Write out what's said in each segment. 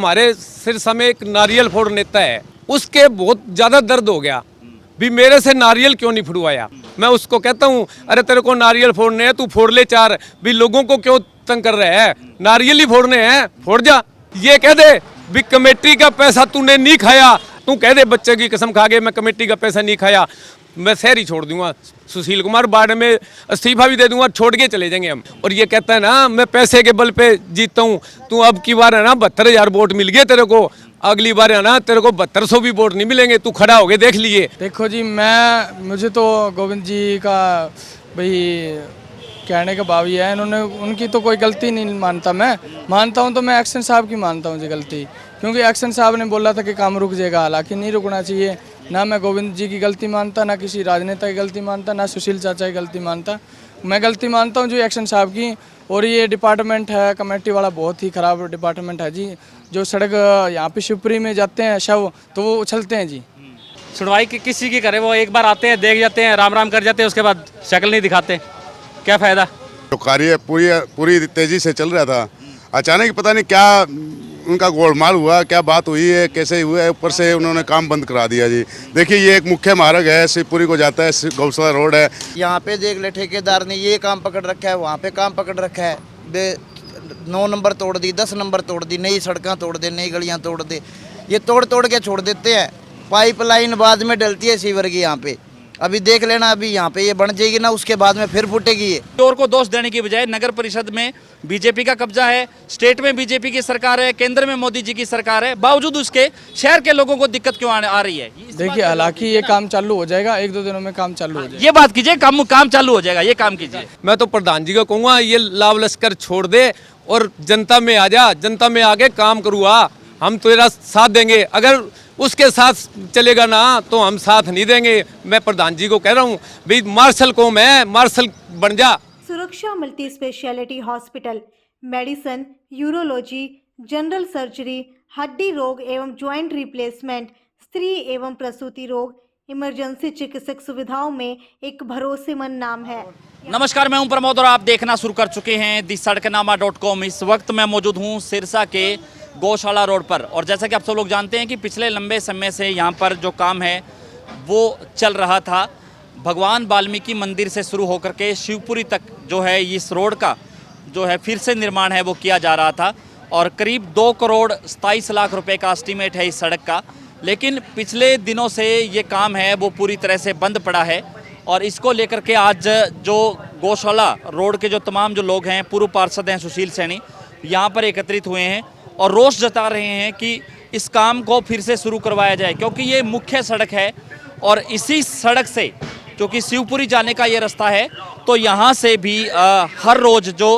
हमारे सिरसा में एक नारियल फोड़ नेता है, उसके बहुत ज़्यादा दर्द हो गया भी मेरे से नारियल क्यों नहीं फुड़वाया। मैं उसको कहता हूँ अरे तेरे को नारियल फोड़ने हैं, तू फोड़ ले चार, भी लोगों को क्यों तंग कर रहे हैं, नारियल ही फोड़ने हैं, फोड़ जा। ये कह दे भी कमेटी का पैसा तूने नहीं खाया, तू कह दे बच्चे की कसम खा के मैं कमेटी का पैसा नहीं खाया, मैं शहर ही छोड़ दूंगा, सुशील कुमार बाढ़ में इस्तीफा भी दे दूंगा, छोड़ के चले जाएंगे हम। और ये कहता है ना मैं पैसे के बल पे जीतता हूँ, तू अब की बार है ना 72,000 वोट मिल गए तेरे को, अगली बार है ना तेरे को 7200 भी वोट नहीं मिलेंगे, तू खड़ा हो गए देख लिए। देखो जी, मुझे तो गोविंद जी का भाई कहने का भाव ये है, इन्होंने उनकी तो कोई गलती नहीं मानता, मैं मानता हूँ तो मैं एक्शन साहब की मानता हूँ जी गलती, क्योंकि एक्शन साहब ने बोला था कि काम रुक जाएगा, हालांकि नहीं रुकना चाहिए। ना मैं गोविंद जी की गलती मानता, ना किसी राजनेता की गलती मानता, ना सुशील चाचा की गलती मानता, मैं गलती मानता हूँ जो एक्शन साहब की। और ये डिपार्टमेंट है कमेटी वाला, बहुत ही ख़राब डिपार्टमेंट है जी। जो सड़क यहाँ पे शिवपुरी में जाते हैं शव तो वो उछलते हैं जी। सुनवाई किसी की करे, वो एक बार आते हैं, देख जाते हैं, राम राम कर जाते हैं, उसके बाद शक्ल नहीं दिखाते, क्या फ़ायदा। तो कार्य पूरी तेज़ी से चल रहा था, अचानक पता नहीं क्या उनका गोलमाल हुआ, क्या बात हुई है, कैसे हुआ है, ऊपर से उन्होंने काम बंद करा दिया जी। देखिए ये एक मुख्य मार्ग है, शिवपुरी को जाता है, गौशाला रोड है। यहाँ पे देख ले ठेकेदार ने ये काम पकड़ रखा है, वहाँ पे काम पकड़ रखा है, 9 नंबर तोड़ दी, 10 नंबर तोड़ दी, नई सड़कें तोड़ दे, नई गलियाँ तोड़ दे, ये तोड़ के छोड़ देते हैं। पाइपलाइन बाद में डलती है सीवर की यहाँ पे, अभी देख लेना, अभी यहाँ पे ये बन जाएगी ना, उसके बाद में फिर फूटेगी ये। चोर को दोष देने की बजाय नगर परिषद में बीजेपी का कब्जा है, स्टेट में बीजेपी की सरकार है, केंद्र में मोदी जी की सरकार है, बावजूद उसके शहर के लोगों को दिक्कत क्यों आ रही है। देखिए हालांकि ये काम चालू हो जाएगा, 1-2 दिनों में काम चालू हो जाएगा। ये बात कीजिए, काम चालू हो जाएगा, ये काम कीजिए। मैं तो प्रधान जी को कहूँगा ये लाव लश्कर छोड़ दे और जनता में आ जा, जनता में आके काम करुआ, हम तेरा साथ देंगे। अगर उसके साथ चलेगा ना तो हम साथ नहीं देंगे। मैं प्रधान जी को कह रहा हूँ भाई मार्शल को मैं मार्शल बन जा। सुरक्षा multi speciality hospital, medicine, urology, general surgery, हड्डी रोग एवं ज्वाइंट रिप्लेसमेंट, स्त्री एवं प्रसूति रोग, इमरजेंसी चिकित्सक सुविधाओं में एक भरोसेमंद नाम है। नमस्कार, मैं हूं प्रमोद और आप देखना शुरू कर चुके हैं दी सड़कनामा.com। इस वक्त मैं मौजूद हूं सिरसा के गौशाला रोड पर, और जैसा कि आप सब लोग जानते हैं कि पिछले लंबे समय से यहाँ पर जो काम है वो चल रहा था। भगवान वाल्मीकि मंदिर से शुरू होकर के शिवपुरी तक जो है इस रोड का जो है फिर से निर्माण है वो किया जा रहा था, और करीब 2 करोड़ 27 लाख रुपए का एस्टीमेट है इस सड़क का। लेकिन पिछले दिनों से ये काम है वो पूरी तरह से बंद पड़ा है, और इसको लेकर के आज जो गौशाला रोड के जो तमाम जो लोग हैं, पूर्व पार्षद हैं सुशील सैनी, यहाँ पर एकत्रित हुए हैं और रोष जता रहे हैं कि इस काम को फिर से शुरू करवाया जाए, क्योंकि ये मुख्य सड़क है और इसी सड़क से क्योंकि शिवपुरी जाने का ये रास्ता है, तो यहाँ से भी हर रोज़ जो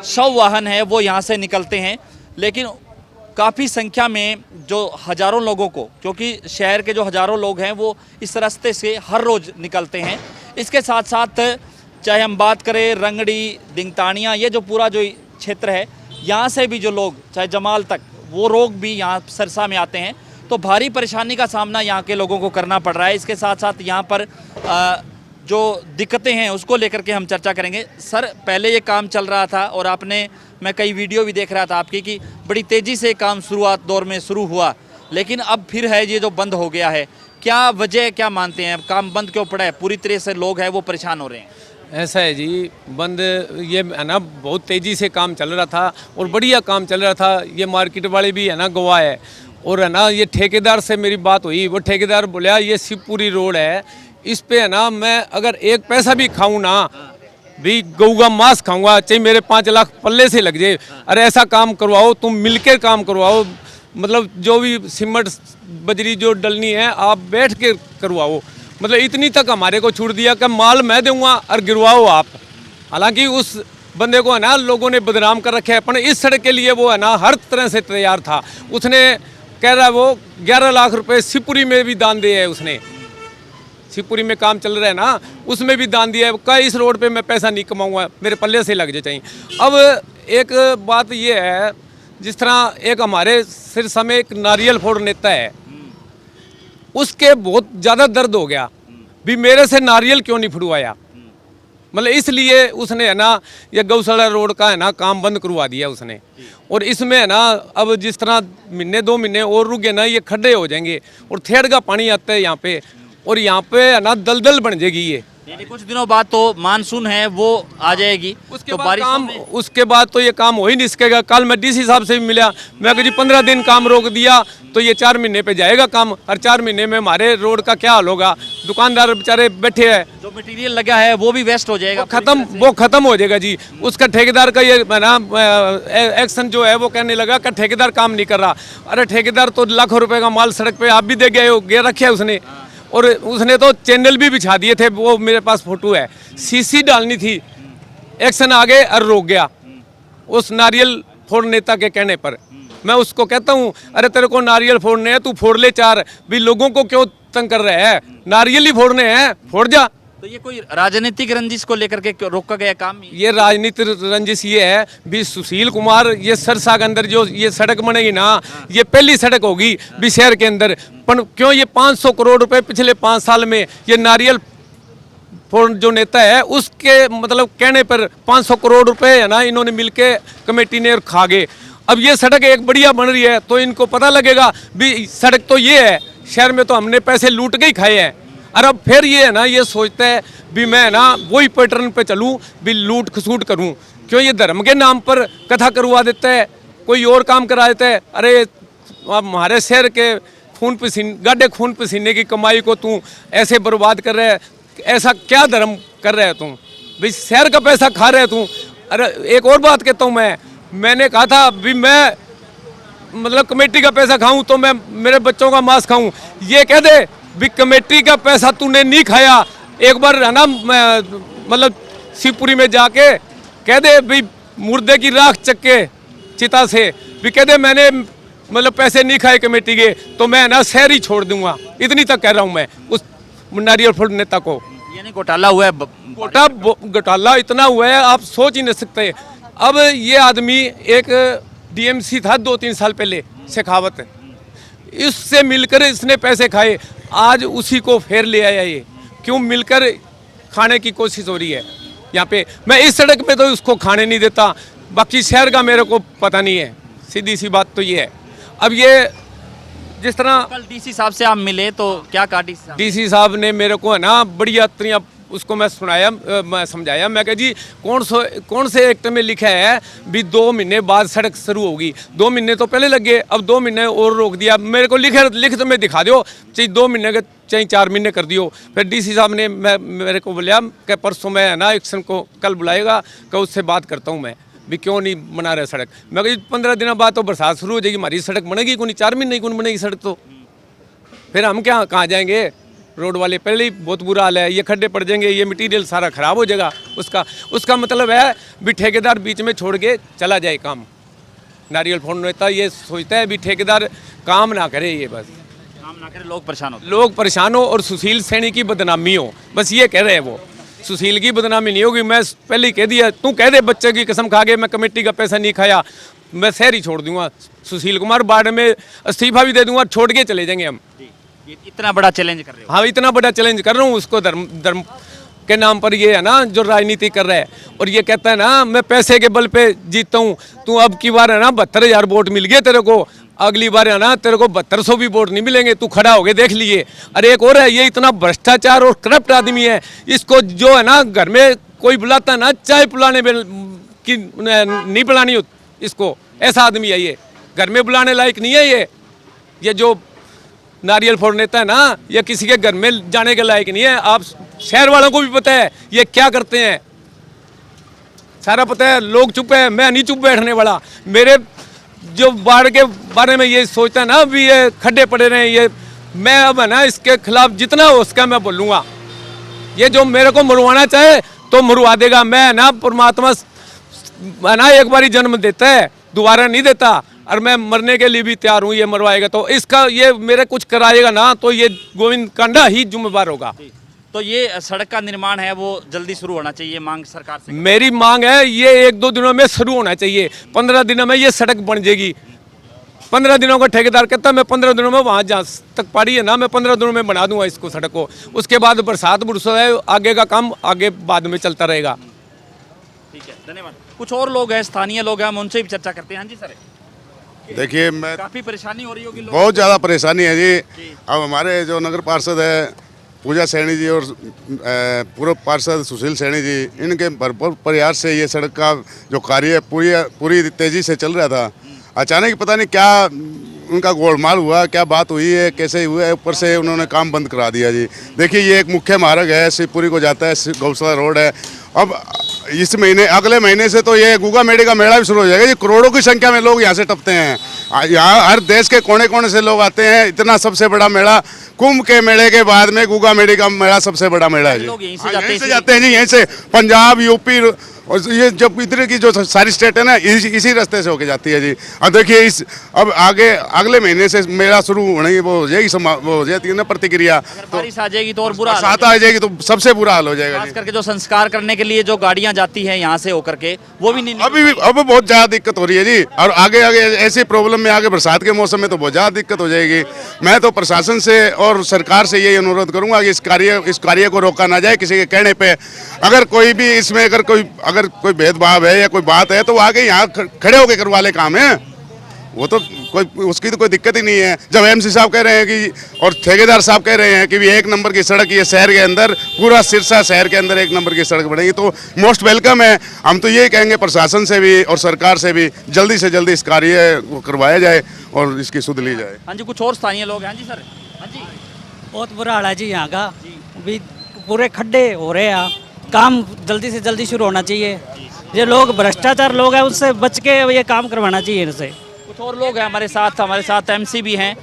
शव वाहन है वो यहाँ से निकलते हैं। लेकिन काफ़ी संख्या में जो हज़ारों लोगों को, क्योंकि शहर के जो हज़ारों लोग हैं वो इस रास्ते से हर रोज़ निकलते हैं। इसके साथ साथ चाहे हम बात करें रंगड़ी, दिंगतानिया, ये जो पूरा जो क्षेत्र है, यहाँ से भी जो लोग चाहे जमाल तक वो लोग भी यहाँ सिरसा में आते हैं, तो भारी परेशानी का सामना यहाँ के लोगों को करना पड़ रहा है। इसके साथ साथ यहाँ पर जो दिक्कतें हैं उसको लेकर के हम चर्चा करेंगे। सर, पहले ये काम चल रहा था और मैं कई वीडियो भी देख रहा था आपकी कि बड़ी तेज़ी से काम शुरुआत दौर में शुरू हुआ, लेकिन अब फिर है ये जो बंद हो गया है, क्या वजह क्या मानते हैं, काम बंद क्यों पड़ा है? पूरी तरह से लोग हैं वो परेशान हो रहे हैं। ऐसा है जी, बंद ये है ना, बहुत तेज़ी से काम चल रहा था और बढ़िया काम चल रहा था। ये मार्केट वाले भी है ना गवाह है, और है ना ये ठेकेदार से मेरी बात हुई, वो ठेकेदार बोला ये शिवपुरी रोड है, इस पे है ना मैं अगर 1 पैसा भी खाऊं ना भी गऊ का मांस खाऊंगा, चाहे मेरे 5 लाख पल्ले से लग जाए। अरे ऐसा काम करवाओ, तुम मिलकर काम करवाओ, मतलब जो भी सीमेंट बजरी जो डलनी है आप बैठ के करवाओ। मतलब इतनी तक हमारे को छूट दिया कि माल मैं दूंगा और गिरवाओ आप। हालांकि उस बंदे को है ना लोगों ने बदनाम कर रखे है, पर इस सड़क के लिए वो है ना हर तरह से तैयार था। उसने कह रहा है वो 11 लाख रुपए शिवपुरी में भी दान दिए है, उसने शिवपुरी में काम चल रहा है ना उसमें भी दान दिया है। कहा इस रोड पे मैं पैसा नहीं कमाऊंगा, मेरे पल्ले से लग जाए चाहिए। अब एक बात ये है, जिस तरह एक हमारे सिरसा में एक नारियल फोड़ नेता है, उसके बहुत ज़्यादा दर्द हो गया भी मेरे से नारियल क्यों नहीं फुड़वाया। मतलब इसलिए उसने है ना ये गौशाला रोड का है ना काम बंद करवा दिया उसने। और इसमें है ना अब जिस तरह महीने 2 महीने और रुके ना ये खड्डे हो जाएंगे और थेड़ का पानी आता है यहाँ पे, और यहाँ पे है ना दलदल बन जाएगी ये। यानी कुछ दिनों बाद तो मानसून है वो आ जाएगी, उसके तो बाद बारिश काम, उसके बाद तो ये काम हो ही नहीं सकेगा। कल मैं डीसी साहब से भी मिला, मैं कहा जी 15 दिन काम रोक दिया तो ये 4 महीने पे जाएगा काम, और 4 महीने में हमारे रोड का क्या हाल होगा। दुकानदार बेचारे बैठे हैं, जो मटेरियल लगा है वो भी वेस्ट हो जाएगा, वो खत्म हो जाएगा जी। उसका ठेकेदार का ये ना एक्शन जो है वो कहने लगा कि ठेकेदार काम नहीं कर रहा। अरे ठेकेदार तो लाखों रुपए का माल सड़क पे आप भी दे गए हो, रखे है उसने, और उसने तो चैनल भी बिछा दिए थे, वो मेरे पास फोटो है। सीसी डालनी थी, एक्शन आ गए और रोक गया उस नारियल फोड़ नेता के कहने पर। मैं उसको कहता हूँ अरे तेरे को नारियल फोड़ने हैं, तू फोड़ ले 4, भी लोगों को क्यों तंग कर रहे हैं, नारियल ही फोड़ने हैं, फोड़ जा। तो ये कोई राजनीतिक रंजिश को लेकर के रोका गया काम? ये राजनीतिक रंजिश ये है भी सुशील कुमार, ये सरसा के अंदर जो ये सड़क बनेगी ना, ये पहली सड़क होगी भी शहर के अंदर। पर क्यों ये 500 करोड़ रुपए पिछले 5 साल में ये नारियल फोड़ जो नेता है उसके मतलब कहने पर 500 करोड़ रुपए है ना इन्होंने मिलके कमेटी ने खा गए। अब ये सड़क एक बढ़िया बन रही है तो इनको पता लगेगा भी सड़क तो ये है, शहर में तो हमने पैसे लूट के ही खाए हैं। और अब फिर ये है ना ये सोचता है भी मैं ना वही पैटर्न पे चलूं, भी लूट खसूट करूं। क्यों ये धर्म के नाम पर कथा करवा देता है, कोई और काम करा देता है। अरे अब हमारे शहर के गाढ़े खून पसीने की कमाई को तू ऐसे बर्बाद कर रहा है, ऐसा क्या धर्म कर रहा है तू, भाई शहर का पैसा खा रहा है तू। अरे एक और बात कहता हूँ, मैंने कहा था भी मैं मतलब कमेटी का पैसा खाऊं तो मैं मेरे बच्चों का मांस खाऊं। ये कह दे भी कमेटी का पैसा तूने नहीं खाया, एक बार है ना मतलब शिवपुरी में जाके कह दे भी मुर्दे की राख चक्के चिता से भी कह दे मैंने मतलब पैसे नहीं खाए कमेटी के, तो मैं ना शहर ही छोड़ दूंगा। इतनी तक कह रहा हूँ मैं उस नारियल फोड़ नेता को। यानी घोटाला हुआ है, घोटाला इतना हुआ है आप सोच ही नहीं सकते। अब ये आदमी एक डीएमसी था 2-3 साल पहले, शेखावत, इससे मिलकर इसने पैसे खाए, आज उसी को फेर ले आया। ये क्यों मिलकर खाने की कोशिश हो रही है यहाँ पे। मैं इस सड़क पे तो उसको खाने नहीं देता, बाकी शहर का मेरे को पता नहीं है, सीधी सी बात तो ये है। अब ये जिस तरह कल डीसी साहब से आप मिले तो क्या कहा डीसी साहब ने मेरे को है ना बढ़िया तरिया उसको मैं सुनाया, मैं समझाया। मैं कहा जी कौन से एक्ट में लिखा है भी 2 महीने बाद सड़क शुरू होगी। 2 महीने तो पहले लगे, अब 2 महीने और रोक दिया। मेरे को लिख तो मैं दिखा दो, चाहे 2 महीने के चाहे 4 महीने कर दियो। फिर डीसी साहब ने मेरे को बोला कि परसों मैं है ना एक्शन को कल बुलाएगा, कि उससे बात करता हूँ मैं भी क्यों नहीं बना रहे सड़क। मैं कहा 15 दिनों बाद तो बरसात शुरू हो जाएगी, हमारी सड़क बनेगी कौन, 4 महीने कौन बनेगी सड़क, तो फिर हम क्या कहाँ जाएंगे। रोड वाले पहले ही बहुत बुरा हाल है, ये खड्डे पड़ जाएंगे, ये मटेरियल सारा ख़राब हो जाएगा। उसका मतलब है भी ठेकेदार बीच में छोड़ के चला जाए काम। नारियल फोड़ नेता ये सोचता है भी ठेकेदार काम ना करे, ये बस काम ना करे, लोग परेशान हो और सुशील सैनी की बदनामी हो, बस ये कह रहे हैं वो। सुशील की बदनामी नहीं होगी, मैं पहले ही कह दिया, तू कह दे बच्चे की कसम खा के मैं कमेटी का पैसा नहीं खाया, मैं शहर ही छोड़ दूंगा। सुशील कुमार बाद में इस्तीफा भी दे दूंगा, छोड़ के चले जाएंगे हम। इतना बड़ा चैलेंज कर रहे हो? हाँ इतना बड़ा चैलेंज कर रहा हूँ उसको, धर्म के नाम पर ये है ना जो राजनीति कर रहा है। और ये कहता है ना मैं पैसे के बल पे जीतता हूँ, तू अब की बार है ना 72,000 वोट मिल गए तेरे को, अगली बार है ना तेरे को 7200 भी वोट नहीं मिलेंगे, तू खड़ा हो गए देख लिए। अरे एक और है, ये इतना भ्रष्टाचार और करप्ट आदमी है, इसको जो है ना घर में कोई बुलाता है ना चाय पिलाने की नहीं पिलानी हो इसको, ऐसा आदमी है ये, घर में बुलाने लायक नहीं है ये जो नारियल फोड़ नेता है ना, ये किसी के घर में जाने के लायक नहीं है। आप शहर वालों को भी पता है ये क्या करते हैं, सारा पता है। लोग चुप है, मैं नहीं चुप बैठने वाला। मेरे जो बाढ़ के बारे में ये सोचता है ना भी ये खड्डे पड़े रहे, ये मैं अब है ना इसके खिलाफ जितना हो उसका मैं बोलूँगा। ये जो मेरे को मरवाना चाहे तो मरवा देगा। मैं ना परमात्मा है ना एक बार ही जन्म देता है, दोबारा नहीं देता, और मैं मरने के लिए भी तैयार हूँ। ये मरवाएगा तो इसका ये मेरे कुछ कराएगा ना तो ये गोविंद कांडा ही जिम्मेवार होगा। तो ये सड़क का निर्माण है वो जल्दी शुरू होना चाहिए, मांग सरकार से। मेरी मांग है ये 1-2 दिनों में शुरू होना चाहिए, 15 दिनों में ये सड़क बन जाएगी। 15 दिनों का ठेकेदार कहता है मैं 15 दिनों में वहाँ जहाँ तक पड़ी है ना मैं 15 दिनों में बना दूंगा इसको सड़क को। उसके बाद बरसात बुरसात है, आगे का काम आगे बाद में चलता रहेगा। ठीक है, धन्यवाद। कुछ और लोग हैं, स्थानीय लोग हैं, हम उनसे भी चर्चा करते हैं। हाँ जी सर, देखिए मैं काफी परेशानी हो रही होगी लोगों बहुत ज़्यादा परेशानी है जी। अब हमारे जो नगर पार्षद है पूजा सैनी जी और पूर्व पार्षद सुशील सैनी जी, इनके भरपूर प्रयास से ये सड़क का जो कार्य पूरी तेज़ी से चल रहा था। अचानक पता नहीं क्या उनका गोलमाल हुआ, क्या बात हुई है, कैसे हुआ है, ऊपर से उन्होंने काम बंद करा दिया जी। देखिए ये एक मुख्य मार्ग है, शिवपुरी को जाता है, गौशाला रोड है। अब इस महीने अगले महीने से तो ये गुगा मेले का मेला भी शुरू हो जाएगा जी। करोड़ों की संख्या में लोग यहाँ से टपते हैं। यहाँ हर देश के कोने कोने से लोग आते हैं। इतना सबसे बड़ा मेला कुंभ के मेले के बाद में गुगा मेले का मेला सबसे बड़ा मेला है जी। लोग यहीं से हाँ, जाते यहीं से हैं जाते हैं जी, यहीं से पंजाब, यूपी और ये जब इधर की जो सारी स्टेट है ना इसी रास्ते से होके जाती है जी। अब देखिए इस अब आगे अगले महीने से मेला शुरू होने की वो हो जाएगी, वो हो जाती है ना प्रतिक्रिया। तो बारिश आ जाएगी तो और बुरा हाल हो बरसात आ जाएगी तो सबसे बुरा हाल हो जाएगा खास जी। करके जो संस्कार करने के लिए जो गाड़ियां जाती हैं यहाँ से होकर के, वो भी नहीं अब बहुत ज़्यादा दिक्कत हो रही है जी। और आगे आगे ऐसी प्रॉब्लम में आगे बरसात के मौसम में तो बहुत ज़्यादा दिक्कत हो जाएगी। मैं तो प्रशासन से और सरकार से यही अनुरोध करूंगा कि इस कार्य को रोका ना जाए किसी के कहने पे। अगर कोई भी इसमें अगर कोई भेदभाव है या कोई बात है तो वो आगे यहाँ खड़े होकर करवा ले काम है। वो तो उसकी तो कोई दिक्कत ही नहीं है। जब एमसी साहब कह रहे हैं कि और ठेकेदार साहब कह रहे हैं कि भी 1 नंबर की सड़क ये शहर के अंदर, पूरा सिरसा शहर के अंदर 1 नंबर की सड़क बनेगी, तो मोस्ट वेलकम है। हम तो यही कहेंगे प्रशासन से भी और सरकार से भी जल्दी से जल्दी इस कार्य को करवाया जाए और इसकी सुध ली जाए। हाँ जी, कुछ और स्थानीय लोग हैं। हाँ जी सर, हाँ जी। बहुत बुरा हाल है जी यहाँ का। अभी पूरे खड्डे हो रहे हैं, काम जल्दी से जल्दी शुरू होना चाहिए। ये लोग भ्रष्टाचार लोग हैं, उससे बच के ये काम करवाना चाहिए इनसे। कुछ और लोग हैं हमारे साथ एमसी भी हैं,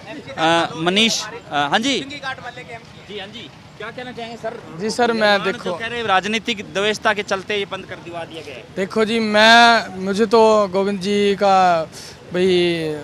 मनीष। हाँ जी जी, हाँ जी, क्या कहना चाहेंगे सर? जी सर, मैं जो देखो कह रहे हैं राजनीतिक व्यवस्था के चलते ये बंद कर दिया गया है। देखो जी, मुझे तो गोविंद जी का भाई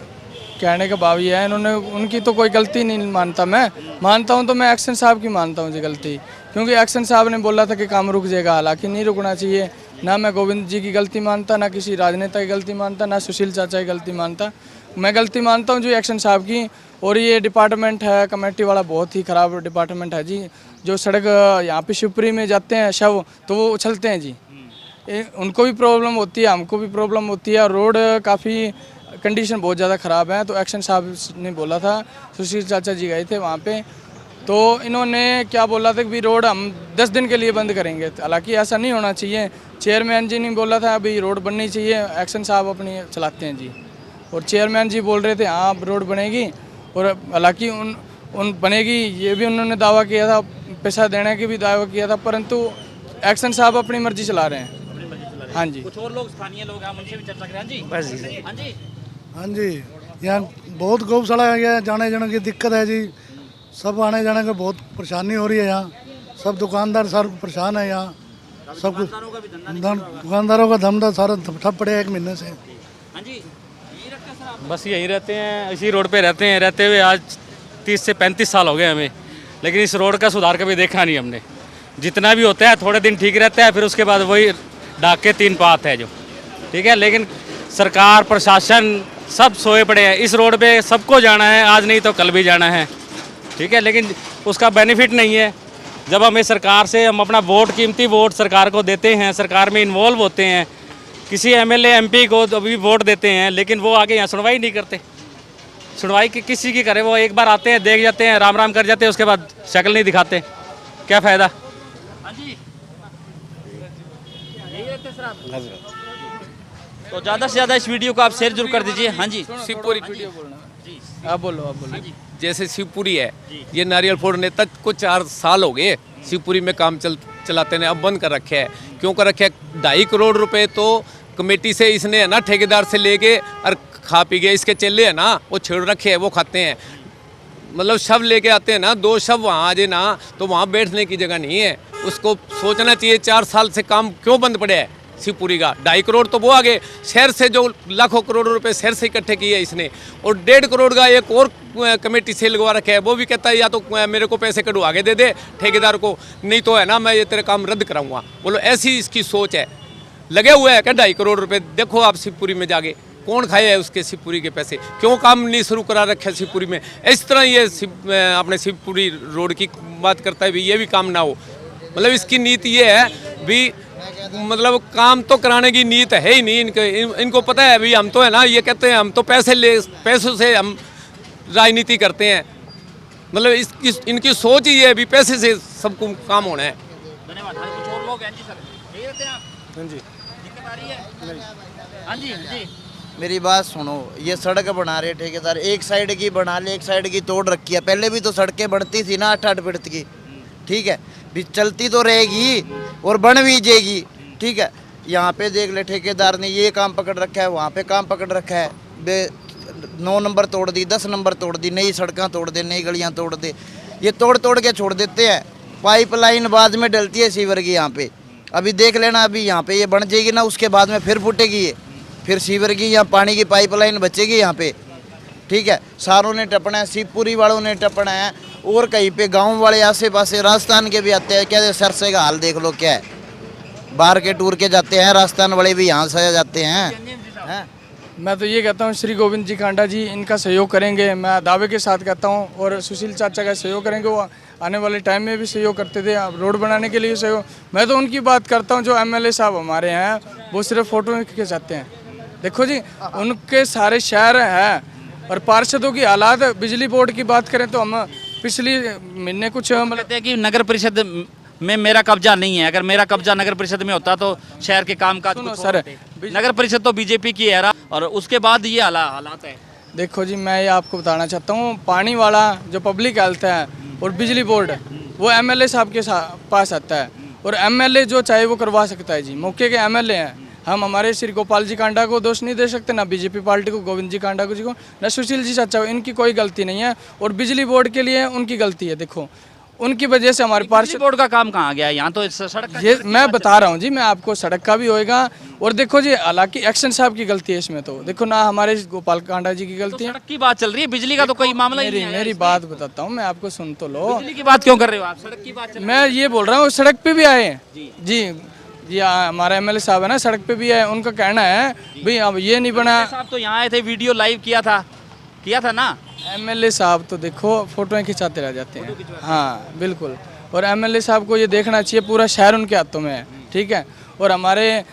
कहने का भाव ये है, इन्होंने उनकी तो कोई गलती नहीं मानता हूँ तो मैं एक्शन साहब की मानता हूँ जी गलती। क्योंकि एक्शन साहब ने बोला था कि काम रुक जाएगा, हालांकि नहीं रुकना चाहिए। ना मैं गोविंद जी की गलती मानता, ना किसी राजनेता की गलती मानता, ना सुशील चाचा की गलती मानता। मैं गलती मानता हूँ जो एक्शन साहब की। और ये डिपार्टमेंट है कमेटी वाला, बहुत ही ख़राब डिपार्टमेंट है जी। जो सड़क यहाँ पे शिवपुरी में जाते हैं शव, तो वो उछलते हैं जी। उनको भी प्रॉब्लम होती है, हमको भी प्रॉब्लम होती है। रोड काफ़ी कंडीशन बहुत ज़्यादा ख़राब है। तो एक्शन साहब ने बोला था, सुशील चाचा जी गए थे वहाँ पे, तो इन्होंने क्या बोला था कि रोड हम 10 दिन के लिए बंद करेंगे। हालांकि ऐसा नहीं होना चाहिए। चेयरमैन जी ने बोला था अभी रोड बननी चाहिए, एक्शन साहब अपनी चलाते हैं जी। और चेयरमैन जी बोल रहे थे हाँ रोड बनेगी, और हालांकि उन बनेगी ये भी उन्होंने दावा किया था, पैसा देने की भी दावा किया था, परंतु एक्शन साहब अपनी मर्जी चला रहे हैं। हाँ जी, कुछ और लोग स्थानीय लोग हैं, उनसे भी चर्चा करें। हाँ जी, हाँ जी, हाँ जी, यहाँ बहुत गौशाला है, जाने जाने की दिक्कत है जी। सब आने जाने का बहुत परेशानी हो रही है यहाँ। सब दुकानदार सर परेशान है यहाँ। सब कुछ दुकानदारों का धंधा सारा ठप पड़े 1 महीने से। हाँ जी, बस यहीं रहते हैं, इसी रोड पे रहते हैं। रहते हुए आज 30 से 35 साल हो गए हमें, लेकिन इस रोड का सुधार कभी देखा नहीं हमने। जितना भी होता है थोड़े दिन ठीक रहता है, फिर उसके बाद वही डाक के 3 पात है जो, ठीक है। लेकिन सरकार प्रशासन सब सोए पड़े हैं। इस रोड पे सबको जाना है, आज नहीं तो कल भी जाना है, ठीक है। लेकिन उसका बेनिफिट नहीं है। जब हमें सरकार से हम अपना वोट, कीमती वोट सरकार को देते हैं, सरकार में इन्वॉल्व होते हैं, किसी एमएलए एमपी को अभी वोट देते हैं, लेकिन वो आगे यहाँ सुनवाई नहीं करते। सुनवाई किसी की करे? वो एक बार आते हैं, देख जाते हैं, राम राम कर जाते हैं, उसके बाद शक्ल नहीं दिखाते। क्या फ़ायदा? हाँ जी, यही रहते सर आप। तो ज़्यादा से ज़्यादा इस वीडियो को आप शेयर जरूर कर दीजिए। हाँ जी, शिवपुरी आप बोलो। जैसे शिवपुरी है, ये नारियल फोड़ने तक को 4 साल हो गए शिवपुरी में काम चलाते ने, अब बंद कर रखे है। क्यों कर रखे है? 2.5 करोड़ रुपए तो कमेटी से इसने है ना, ठेकेदार से लेके और खा पी गए। इसके चेले है ना, वो छेड़ रखे हैं, वो खाते हैं। मतलब शव लेके आते हैं ना, 2 शव वहाँ आ जाए ना, तो वहाँ बैठने की जगह नहीं है। उसको सोचना चाहिए 4 साल से काम क्यों बंद पड़े है शिवपुरी का। 2.5 करोड़ तो वो आगे शहर से जो लाखों करोड़ रुपए शहर से इकट्ठे किए है इसने, और 1.5 करोड़ का एक और कमेटी से लगवा रखा है। वो भी कहता है या तो मेरे को पैसे कटवा के दे दे ठेकेदार को, नहीं तो है ना मैं ये तेरे काम रद्द कराऊंगा। बोलो ऐसी इसकी सोच है। लगे हुए हैं क्या 2.5 करोड़ रुपए? देखो आप शिवपुरी में जाके कौन खाए है उसके शिवपुरी के पैसे, क्यों काम नहीं शुरू करा रखे शिवपुरी में। इस तरह ये अपने शिवपुरी रोड की बात करता है भी ये भी काम ना हो। मतलब इसकी नीति ये है भी, मतलब काम तो कराने की नीयत है ही नहीं इनको पता है भी हम तो है ना, ये कहते हैं हम तो पैसों से हम राजनीति करते हैं। मतलब इनकी सोच ही है भी पैसे से सबको काम होना है। धन्यवाद। कुछ और लोग हैं जी सर, यही रहते हैं आप? हाँ जी। दिक्कत आ रही है? हाँ जी जी। मेरी बात सुनो, ये सड़क बना रहे ठेकेदार, एक साइड की बना ले, एक साइड की तोड़ रखी है। पहले भी तो सड़कें बढ़ती थी ना 8-8 फीट की, ठीक है, भी चलती तो रहेगी और बन भी जाएगी, ठीक है। यहाँ पे देख ले ठेकेदार ने ये काम पकड़ रखा है, वहाँ पे काम पकड़ रखा है, 9 नंबर तोड़ दी, 10 नंबर तोड़ दी, नई सड़कें तोड़ दे, नई गलियाँ तोड़ दे, ये तोड़ तोड़ के छोड़ देते हैं। पाइपलाइन बाद में डलती है सीवर की यहाँ पे, अभी देख लेना, अभी यहाँ पे ये बन जाएगी ना, उसके बाद में फिर फूटेगी ये, फिर सीवर की या पानी की पाइपलाइन बचेगी यहाँ पे, ठीक है। सारों ने टपना है, शिवपुरी वालों ने टपना है, और कहीं पे गांव वाले आसे पासे राजस्थान के भी आते हैं। क्या सरसे का हाल देख लो क्या है, बाहर के टूर के जाते हैं, राजस्थान वाले भी यहाँ से जाते हैं। मैं तो ये कहता हूँ श्री गोविंद जी कांडा जी इनका सहयोग करेंगे, मैं दावे के साथ कहता हूँ, और सुशील चाचा का सहयोग करेंगे। वो आने वाले टाइम में भी सहयोग करते थे, अब रोड बनाने के लिए सहयोग। मैं तो उनकी बात करता हूँ, जो एमएलए साहब हमारे हैं वो सिर्फ फोटो खिंचाते हैं। देखो जी, उनके सारे शहर हैं, और पार्षदों की हालात, बिजली बोर्ड की बात करें तो हम पिछली महीने कुछ मतलब कहते हैं कि नगर परिषद में मेरा कब्जा नहीं है, अगर मेरा कब्जा नगर परिषद में होता तो शहर के काम काज कुछ सर, होते। नगर परिषद तो बीजेपी की है, और उसके बाद ये हालात है। देखो जी, मैं ये आपको बताना चाहता हूँ, पानी वाला जो पब्लिक हेल्थ है और बिजली बोर्ड, वो एमएलए साहब के पास आता है, और एमएलए जो चाहे वो करवा सकता है जी, मौके के एमएलए हैं। हम हमारे श्री गोपाल जी कांडा को दोष नहीं दे सकते, ना बीजेपी पार्टी को, गोविंद जी कांडा को जी को, ना सुशील जी चाचा को, इनकी कोई गलती नहीं है, और बिजली बोर्ड के लिए उनकी गलती है। देखो, उनकी वजह से हमारे पास बोर्ड का काम कहाँ गया? यहाँ तो सड़क ये मैं बता रहा हूँ जी, मैं आपको सड़क का भी होएगा। और देखो जी, हालांकि एक्शन साहब की गलती है इसमें, तो देखो ना हमारे गोपाल कांडा जी की गलती है। सड़क की बात चल रही है, बिजली का तो कोई मामला ही नहीं है। मेरी बात बताता हूँ मैं आपको, सुन तो लो। बिजली की बात क्यों कर रहे हो आप? सड़क की बात मैं ये बोल रहा हूँ, सड़क पे भी आए हैं जी, ये हमारा एमएलए साहब है ना, सड़क पे भी आए। उनका कहना है भाई अब ये नहीं बना। साहब तो यहाँ आए थे, वीडियो लाइव किया था ना। एमएलए साहब तो देखो फोटोएं खिंचाते रह जाते हैं। हाँ बिल्कुल, और एमएलए साहब को ये देखना चाहिए, पूरा शहर उनके हाथों में है, ठीक है। और हमारे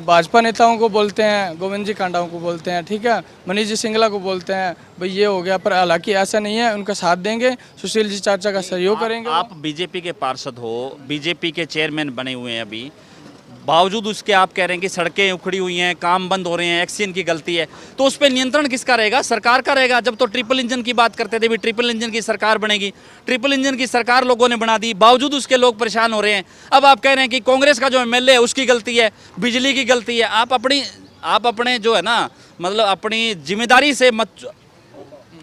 भाजपा नेताओं को बोलते हैं, गोविंद जी कांडाओं को बोलते हैं, ठीक है, मनीष जी सिंगला को बोलते हैं भाई ये हो गया, पर हालांकि ऐसा नहीं है। उनका साथ देंगे, सुशील जी चाचा का सहयोग करेंगे। आप बीजेपी के पार्षद हो, बीजेपी के चेयरमैन बने हुए हैं अभी, बावजूद उसके आप कह रहे हैं कि सड़कें उखड़ी हुई हैं, काम बंद हो रहे हैं, एक्सीडेंट की गलती है, तो उस पर नियंत्रण किसका रहेगा? सरकार का रहेगा। जब तो ट्रिपल इंजन की बात करते थे, भी ट्रिपल इंजन की सरकार बनेगी, ट्रिपल इंजन की सरकार लोगों ने बना दी, बावजूद उसके लोग परेशान हो रहे हैं। अब आप कह रहे हैं कि कांग्रेस का जो एमएलए है उसकी गलती है, बिजली की गलती है। आप अपने जो है ना, मतलब अपनी जिम्मेदारी से मत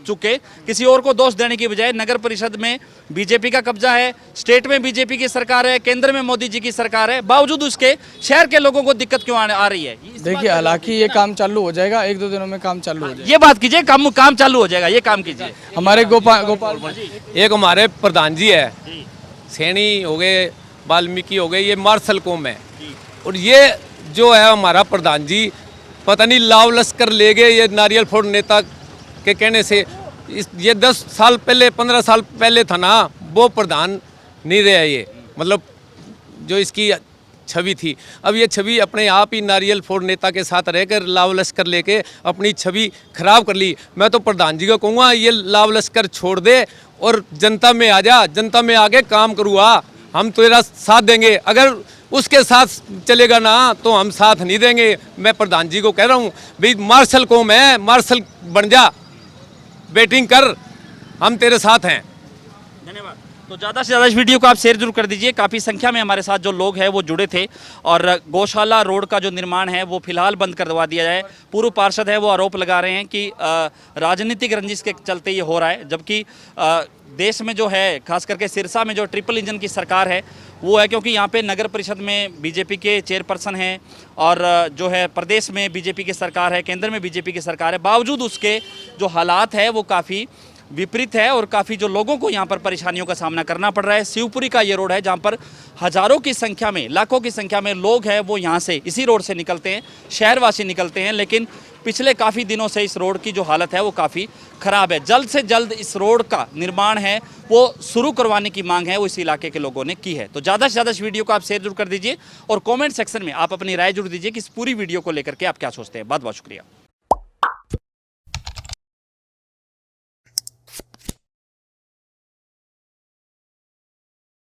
चुके, किसी और को दोष देने की बजाय नगर परिषद में बीजेपी का कब्जा है, स्टेट में बीजेपी की सरकार है, केंद्र में मोदी जी की सरकार है, बावजूद उसके शहर के लोगों को दिक्कत क्यों आ रही है? देखिए, हालांकि ये काम चालू हो जाएगा, 1-2 दिनों में काम चालू हो जाएगा। ये बात कीजिए, काम चालू हो जाएगा, ये काम कीजिए। हमारे गोपाल एक हमारे प्रधान जी है, सैनी हो गए, वाल्मीकि हो गए, ये मार्शल कौम है। और ये जो है हमारा प्रधान जी, पता नहीं लाव लश्कर ले गए ये नारियल फोड़ नेता के कहने से। ये 10 साल पहले, 15 साल पहले था ना, वो प्रधान नहीं रहा ये, मतलब जो इसकी छवि थी। अब ये छवि अपने आप ही नारियल फोड़ नेता के साथ रहकर लाव लश्कर लेके अपनी छवि खराब कर ली। मैं तो प्रधान जी को कहूँगा, ये लाव लश्कर छोड़ दे और जनता में आ जा, जनता में आके काम करूँगा, हम तेरा साथ देंगे। अगर उसके साथ चलेगा ना तो हम साथ नहीं देंगे। मैं प्रधान जी को कह रहा हूँ भाई, मार्शल कौम है, मार्शल बन जा, बैटिंग कर, हम तेरे साथ हैं। धन्यवाद। तो ज़्यादा से ज़्यादा इस वीडियो को आप शेयर जरूर कर दीजिए। काफ़ी संख्या में हमारे साथ जो लोग हैं वो जुड़े थे। और गौशाला रोड का जो निर्माण है वो फिलहाल बंद करवा दिया जाए। पूर्व पार्षद है वो आरोप लगा रहे हैं कि राजनीतिक रंजिश के चलते ये हो रहा है, जबकि देश में जो है, खास करके सिरसा में जो ट्रिपल इंजन की सरकार है वो है, क्योंकि यहाँ पे नगर परिषद में बीजेपी के चेयरपर्सन हैं, और जो है प्रदेश में बीजेपी की सरकार है, केंद्र में बीजेपी की सरकार है। बावजूद उसके जो हालात है वो काफ़ी विपरीत है, और काफ़ी जो लोगों को यहाँ पर परेशानियों का सामना करना पड़ रहा है। शिवपुरी का ये रोड है जहाँ पर हज़ारों की संख्या में, लाखों की संख्या में लोग हैं वो यहाँ से, इसी रोड से निकलते हैं, शहरवासी निकलते हैं, लेकिन पिछले काफ़ी दिनों से इस रोड की जो हालत है वो काफ़ी ख़राब है। जल्द से जल्द इस रोड का निर्माण है वो शुरू करवाने की मांग है वो इस इलाके के लोगों ने की है। तो ज़्यादा से ज़्यादा इस वीडियो को आप शेयर जरूर कर दीजिए और कमेंट सेक्शन में आप अपनी राय जरूर दीजिए कि इस पूरी वीडियो को लेकर के आप क्या सोचते हैं। बहुत बहुत शुक्रिया।